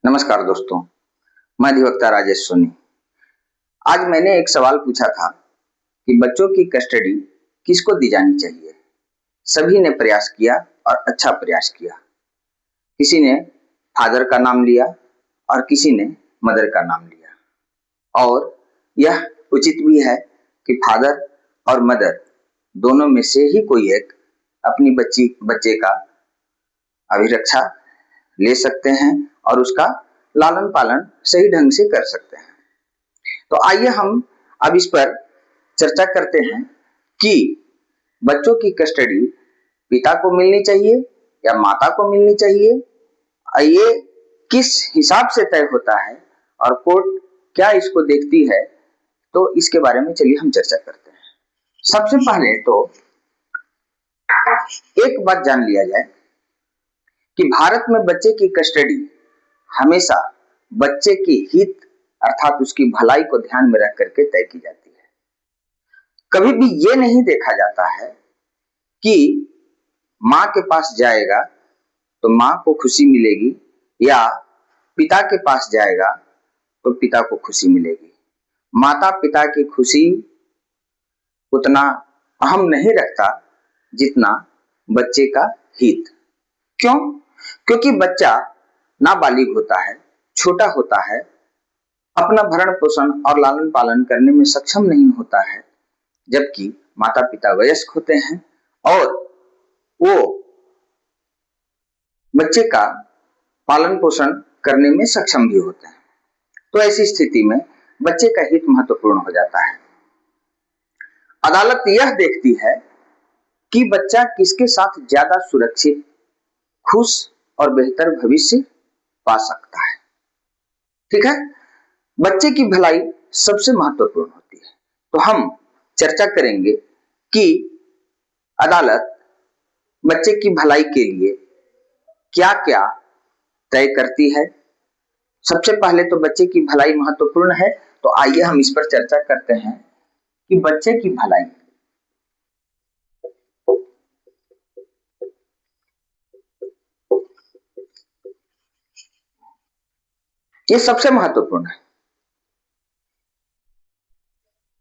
नमस्कार दोस्तों, मैं अधिवक्ता राजेश सोनी। आज मैंने एक सवाल पूछा था कि बच्चों की कस्टडी किसको दी जानी चाहिए। सभी ने प्रयास किया और अच्छा प्रयास किया। किसी ने फादर का नाम लिया और किसी ने मदर का नाम लिया, और यह उचित भी है कि फादर और मदर दोनों में से ही कोई एक अपनी बच्चे का अभिरक्षा ले सकते हैं और उसका लालन पालन सही ढंग से कर सकते हैं। तो आइए हम अब इस पर चर्चा करते हैं कि बच्चों की कस्टडी पिता को मिलनी चाहिए या माता को मिलनी चाहिए, ये किस हिसाब से तय होता है और कोर्ट क्या इसको देखती है। तो इसके बारे में चलिए हम चर्चा करते हैं। सबसे पहले तो एक बात जान लिया जाए कि भारत में बच्चे की कस्टडी हमेशा बच्चे के हित अर्थात उसकी भलाई को ध्यान में रख करके तय की जाती है। कभी भी ये नहीं देखा जाता है कि माँ के पास जाएगा तो माँ को खुशी मिलेगी या पिता के पास जाएगा तो पिता को खुशी मिलेगी। माता पिता की खुशी उतना अहम नहीं रखता जितना बच्चे का हित। क्यों? क्योंकि बच्चा नाबालिग होता है, छोटा होता है, अपना भरण पोषण और लालन पालन करने में सक्षम नहीं होता है, जबकि माता पिता वयस्क होते हैं और वो बच्चे का पालन पोषण करने में सक्षम भी होते हैं। तो ऐसी स्थिति में बच्चे का हित महत्वपूर्ण हो जाता है। अदालत यह देखती है कि बच्चा किसके साथ ज्यादा सुरक्षित, खुश और बेहतर भविष्य पा सकता है। ठीक है, बच्चे की भलाई सबसे महत्वपूर्ण होती है। तो हम चर्चा करेंगे कि अदालत बच्चे की भलाई के लिए क्या क्या तय करती है। सबसे पहले तो बच्चे की भलाई महत्वपूर्ण है, तो आइए हम इस पर चर्चा करते हैं कि बच्चे की भलाई ये सबसे महत्वपूर्ण है।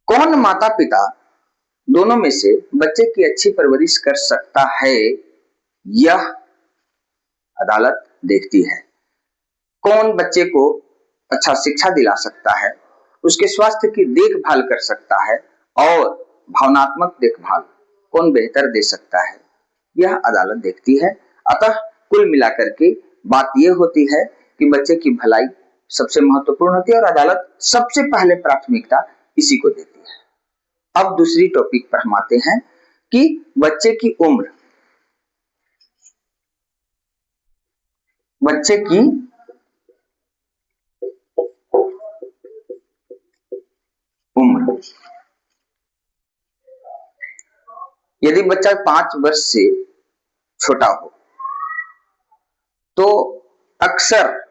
कौन माता पिता दोनों में से बच्चे की अच्छी परवरिश कर सकता है, यह अदालत देखती है। कौन बच्चे को अच्छा शिक्षा दिला सकता है, उसके स्वास्थ्य की देखभाल कर सकता है और भावनात्मक देखभाल कौन बेहतर दे सकता है, यह अदालत देखती है। अतः कुल मिलाकर के बात यह होती है कि बच्चे की भलाई सबसे महत्वपूर्ण होती है और अदालत सबसे पहले प्राथमिकता इसी को देती है। अब दूसरी टॉपिक पर हम आते हैं कि बच्चे की उम्र। बच्चे की उम्र, यदि बच्चा 5 वर्ष से छोटा हो तो अक्सर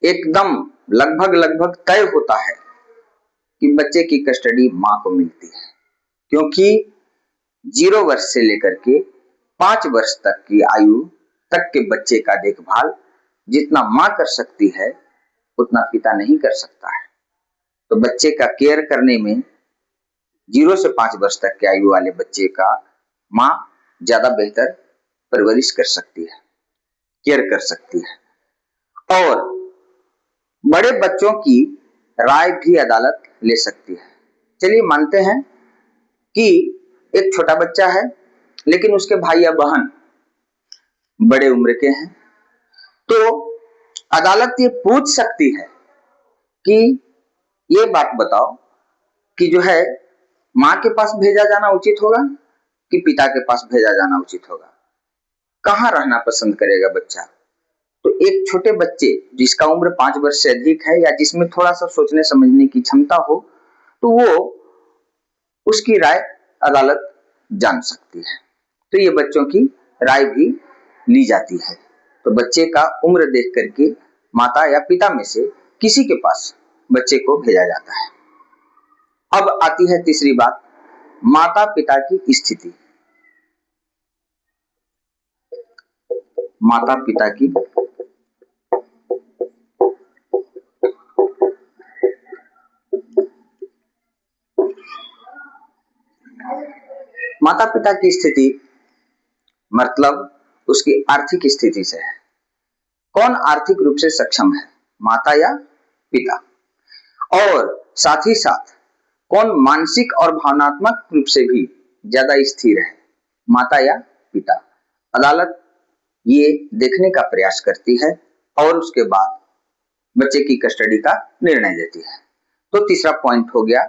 एकदम लगभग तय होता है कि बच्चे की कस्टडी मां को मिलती है, क्योंकि 0 वर्ष से लेकर के 5 वर्ष तक की आयु तक के बच्चे का देखभाल जितना मां कर सकती है उतना पिता नहीं कर सकता है। तो बच्चे का केयर करने में 0 से 5 वर्ष तक की आयु वाले बच्चे का मां ज्यादा बेहतर परवरिश कर सकती है, केयर कर सकती है। और बड़े बच्चों की राय भी अदालत ले सकती है। चलिए मानते हैं कि एक छोटा बच्चा है लेकिन उसके भाई या बहन बड़े उम्र के हैं, तो अदालत ये पूछ सकती है कि ये बात बताओ कि जो है मां के पास भेजा जाना उचित होगा कि पिता के पास भेजा जाना उचित होगा, कहां रहना पसंद करेगा बच्चा। तो एक छोटे बच्चे जिसका उम्र 5 वर्ष से अधिक है या जिसमें थोड़ा सा सोचने समझने की क्षमता हो, तो वो उसकी राय अदालत जान सकती है। तो ये बच्चों की राय भी ली जाती है। तो बच्चे का उम्र देख करके माता या पिता में से किसी के पास बच्चे को भेजा जाता है। अब आती है तीसरी बात, माता पिता की स्थिति। माता पिता की माता पिता की स्थिति मतलब उसकी आर्थिक स्थिति से है। कौन आर्थिक रूप से सक्षम है, माता या पिता? और साथ ही साथ कौन मानसिक और भावनात्मक रूप से भी ज्यादा स्थिर है, माता या पिता? अदालत ये देखने का प्रयास करती है और उसके बाद बच्चे की कस्टडी का निर्णय देती है। तो तीसरा पॉइंट हो गया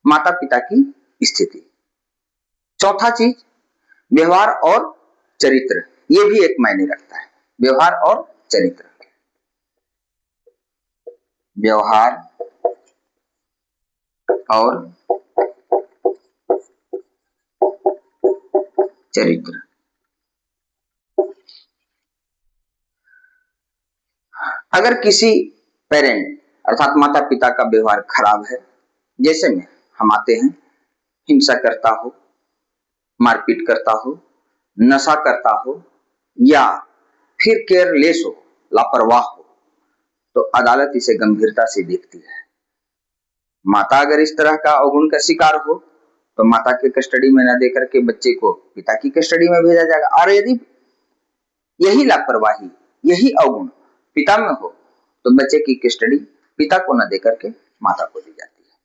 माता पिता की स्थिति। चौथा चीज व्यवहार और चरित्र, ये भी एक मायने रखता है। व्यवहार और चरित्र, व्यवहार और चरित्र। अगर किसी पेरेंट अर्थात माता पिता का व्यवहार खराब है, जैसे में हम आते हैं, हिंसा करता हो, मारपीट करता हो, नशा करता हो या फिर केयरलेस हो, लापरवाह हो, तो अदालत इसे गंभीरता से देखती है। माता अगर इस तरह का अवगुण का शिकार हो तो माता के कस्टडी में न देकर के बच्चे को पिता की कस्टडी में भेजा जाएगा। और यदि यही लापरवाही, यही अवगुण पिता में हो तो बच्चे की कस्टडी पिता को न देकर के माता को दी जाती है।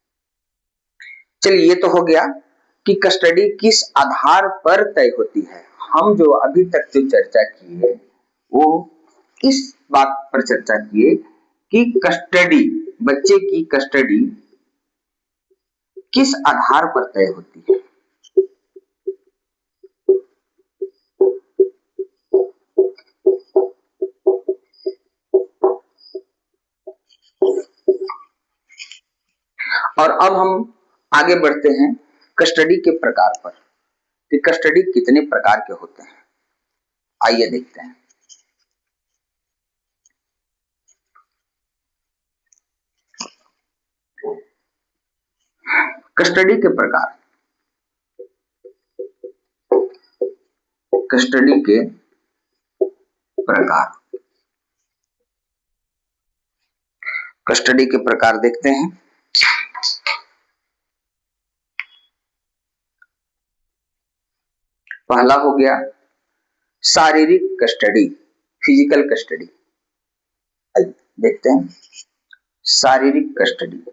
चलिए, ये तो हो गया कि कस्टडी किस आधार पर तय होती है। हम जो अभी तक जो चर्चा की है वो इस बात पर चर्चा किए कि कस्टडी, बच्चे की कस्टडी किस आधार पर तय होती है। और अब हम आगे बढ़ते हैं कस्टडी के प्रकार पर कि कस्टडी कितने प्रकार के होते हैं। आइए देखते हैं। कस्टडी के प्रकार, कस्टडी के प्रकार, कस्टडी के प्रकार देखते हैं। पहला हो गया शारीरिक कस्टडी, फिजिकल कस्टडी। देखते हैं शारीरिक कस्टडी।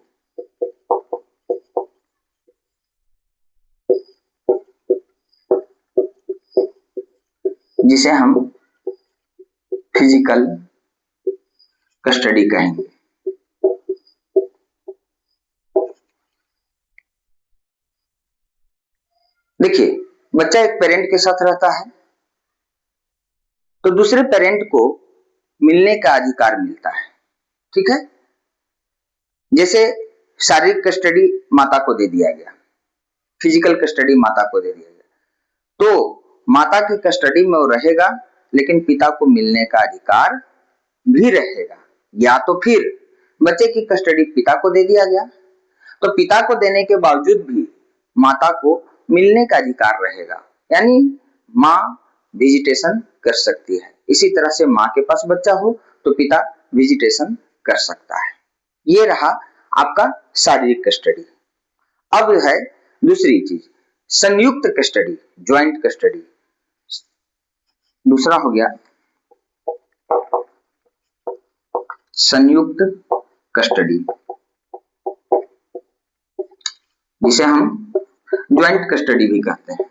जिसे हम फिजिकल कस्टडी कहेंगे। देखिए, बच्चा एक पेरेंट के साथ रहता है तो दूसरे पेरेंट को मिलने का अधिकार मिलता है, ठीक है। जैसे शारीरिक कस्टडी माता को दे दिया गया, फिजिकल कस्टडी माता को दे दिया गया, तो माता की कस्टडी में वो रहेगा लेकिन पिता को मिलने का अधिकार भी रहेगा। या तो फिर बच्चे की कस्टडी पिता को दे दिया गया तो पिता को देने के बावजूद भी माता को मिलने का अधिकार रहेगा, यानी माँ विजिटेशन कर सकती है। इसी तरह से माँ के पास बच्चा हो तो पिता विजिटेशन कर सकता है। ये रहा आपका शारीरिक कस्टडी। अब है दूसरी चीज संयुक्त कस्टडी, ज्वाइंट कस्टडी। दूसरा हो गया संयुक्त कस्टडी, जिसे हम ज्वाइंट कस्टडी भी कहते हैं।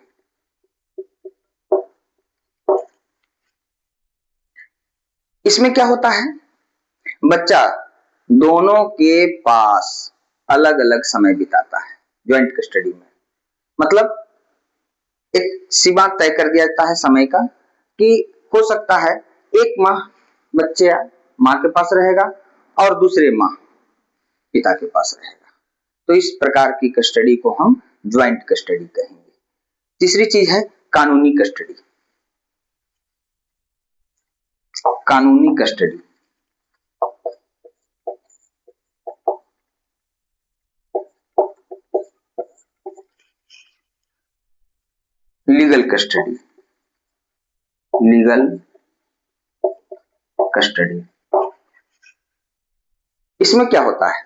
इसमें क्या होता है, बच्चा दोनों के पास अलग अलग समय बिताता है। ज्वाइंट कस्टडी में मतलब एक सीमा तय कर दिया जाता है समय का कि हो सकता है एक माह बच्चा माँ के पास रहेगा और दूसरे माह पिता के पास रहेगा। तो इस प्रकार की कस्टडी को हम ज्वाइंट कस्टडी कहेंगे। तीसरी चीज है कानूनी कस्टडी। कानूनी custody, legal custody, legal custody. इसमें क्या होता है,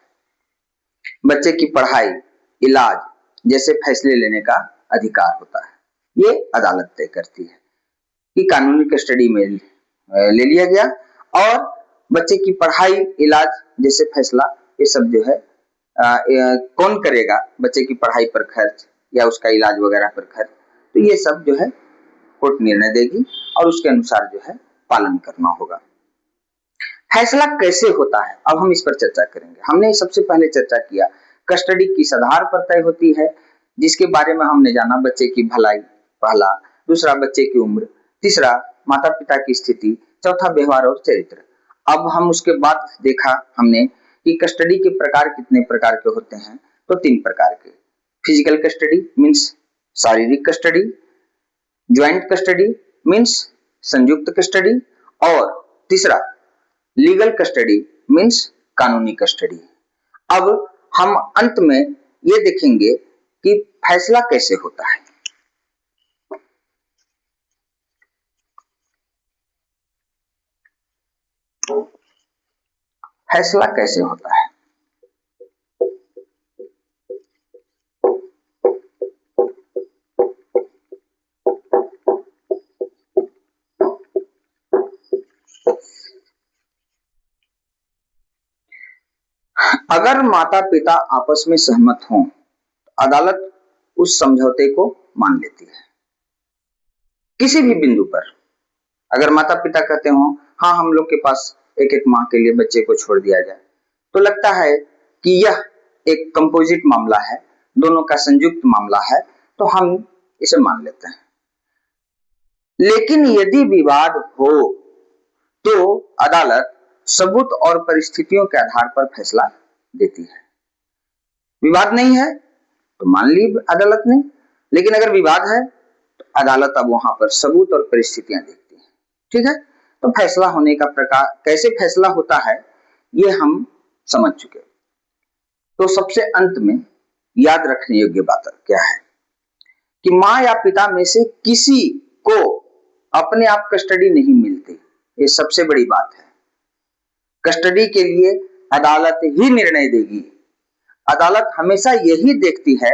बच्चे की पढ़ाई, इलाज जैसे फैसले लेने का अधिकार होता है। ये अदालत तय करती है कि कानूनी कस्टडी में ले लिया गया और बच्चे की पढ़ाई, इलाज जैसे फैसला ये सब जो है कौन करेगा, बच्चे की पढ़ाई पर खर्च या उसका इलाज वगैरह पर खर्च, तो ये सब जो है कोर्ट निर्णय देगी और उसके अनुसार जो है पालन करना होगा। फैसला कैसे होता है, अब हम इस पर चर्चा करेंगे। हमने सबसे पहले चर्चा किया कस्टडी किस आधार पर तय होती है, जिसके बारे में हमने जाना बच्चे की भलाई पहला, दूसरा बच्चे की उम्र, तीसरा माता पिता की स्थिति, चौथा व्यवहार और चरित्र। अब हम उसके बाद देखा हमने कि कस्टडी के प्रकार कितने प्रकार के होते हैं, तो 3 प्रकार के। फिजिकल कस्टडी मीन्स शारीरिक कस्टडी, ज्वाइंट कस्टडी मीन्स संयुक्त कस्टडी, और तीसरा लीगल कस्टडी मीन्स कानूनी कस्टडी। अब हम अंत में ये देखेंगे कि फैसला कैसे होता है। फैसला कैसे होता है? अगर माता पिता आपस में सहमत हों, अदालत उस समझौते को मान लेती है। किसी भी बिंदु पर अगर माता पिता कहते हो हाँ हम लोग के पास एक एक माह के लिए बच्चे को छोड़ दिया जाए, तो लगता है कि यह एक कंपोजिट मामला है, दोनों का संयुक्त मामला है, तो हम इसे मान लेते हैं। लेकिन यदि विवाद हो तो अदालत सबूत और परिस्थितियों के आधार पर फैसला देती है। विवाद नहीं है तो मान ली अदालत ने, लेकिन अगर विवाद है तो अदालत अब वहां पर सबूत और परिस्थितियां देखती है। ठीक है, तो फैसला होने का प्रकार, कैसे फैसला होता है ये हम समझ चुके। तो सबसे अंत में याद रखने योग्य बात क्या है कि माँ या पिता में से किसी को अपने आप कस्टडी नहीं मिलती, ये सबसे बड़ी बात है। कस्टडी के लिए अदालत ही निर्णय देगी। अदालत हमेशा यही देखती है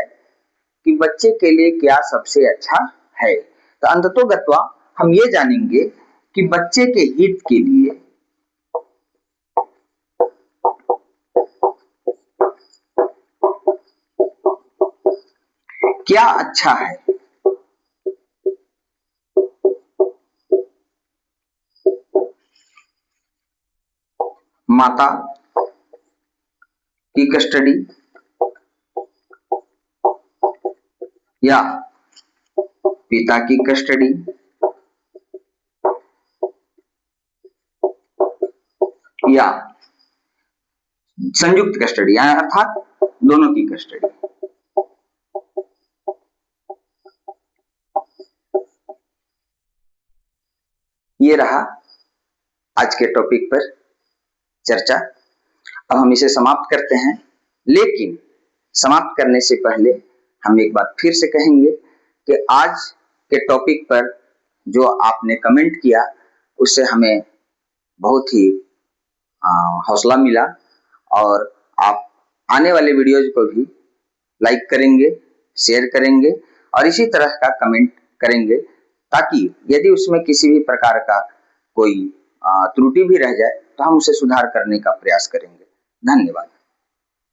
कि बच्चे के लिए क्या सबसे अच्छा है। तो अंततोगत्वा हम ये जानेंगे कि बच्चे के हित के लिए क्या अच्छा है। माता की कस्टडी या पिता की कस्टडी या संयुक्त कस्टडी अर्थात दोनों की कस्टडी। ये रहा आज के टॉपिक पर चर्चा। अब हम इसे समाप्त करते हैं, लेकिन समाप्त करने से पहले हम एक बात फिर से कहेंगे कि आज के टॉपिक पर जो आपने कमेंट किया उससे हमें बहुत ही हौसला मिला, और आप आने वाले वीडियोज को भी लाइक करेंगे, शेयर करेंगे और इसी तरह का कमेंट करेंगे, ताकि यदि उसमें किसी भी प्रकार का कोई त्रुटि भी रह जाए तो हम उसे सुधार करने का प्रयास करेंगे। धन्यवाद।